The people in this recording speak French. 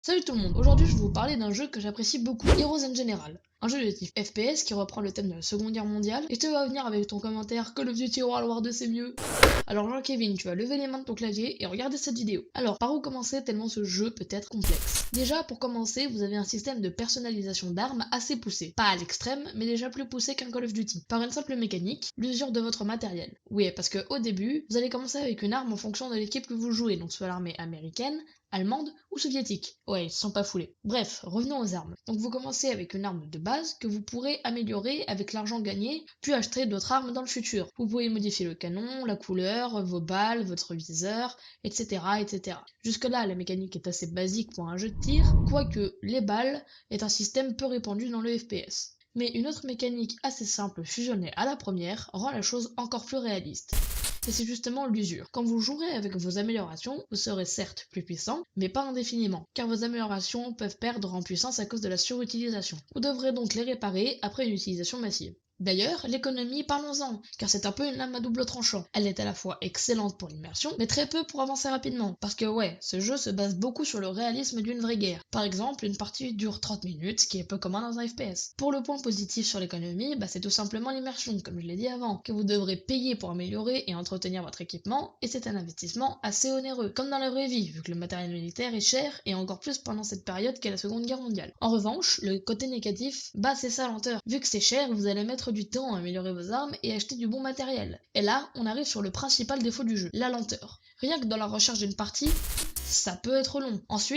Salut tout le monde, aujourd'hui je vais vous parler d'un jeu que j'apprécie beaucoup, Heroes in General. Un jeu de type FPS qui reprend le thème de la Seconde Guerre mondiale, et tu vas venir avec ton commentaire Call of Duty World War 2 c'est mieux. Alors Jean-Kevin, tu vas lever les mains de ton clavier et regarder cette vidéo. Alors par où commencer tellement ce jeu peut être complexe? Déjà pour commencer, vous avez un système de personnalisation d'armes assez poussé. Pas à l'extrême, mais déjà plus poussé qu'un Call of Duty. Par une simple mécanique, l'usure de votre matériel. Oui, parce que au début, vous allez commencer avec une arme en fonction de l'équipe que vous jouez, donc soit l'armée américaine, allemande ou soviétique. Ouais, ils se sont pas foulés. Bref, revenons aux armes. Donc vous commencez avec une arme de base que vous pourrez améliorer avec l'argent gagné, puis acheter d'autres armes dans le futur. Vous pouvez modifier le canon, la couleur, vos balles, votre viseur, etc. etc. Jusque là, la mécanique est assez basique pour un jeu de tir, quoique les balles est un système peu répandu dans le FPS. Mais une autre mécanique assez simple fusionnée à la première rend la chose encore plus réaliste. Et c'est justement l'usure. Quand vous jouerez avec vos améliorations, vous serez certes plus puissant, mais pas indéfiniment, car vos améliorations peuvent perdre en puissance à cause de la surutilisation. Vous devrez donc les réparer après une utilisation massive. D'ailleurs, l'économie, parlons-en, car c'est un peu une lame à double tranchant. Elle est à la fois excellente pour l'immersion, mais très peu pour avancer rapidement. Parce que ouais, ce jeu se base beaucoup sur le réalisme d'une vraie guerre. Par exemple, une partie dure 30 minutes, ce qui est peu commun dans un FPS. Pour le point positif sur l'économie, c'est tout simplement l'immersion, comme je l'ai dit avant, que vous devrez payer pour améliorer et entretenir votre équipement, et c'est un investissement assez onéreux, comme dans la vraie vie, vu que le matériel militaire est cher, et encore plus pendant cette période qu'est la Seconde Guerre mondiale. En revanche, le côté négatif, c'est sa lenteur. Vu que c'est cher, vous allez mettre du temps à améliorer vos armes et acheter du bon matériel. Et là, on arrive sur le principal défaut du jeu, la lenteur. Rien que dans la recherche d'une partie, ça peut être long. Ensuite,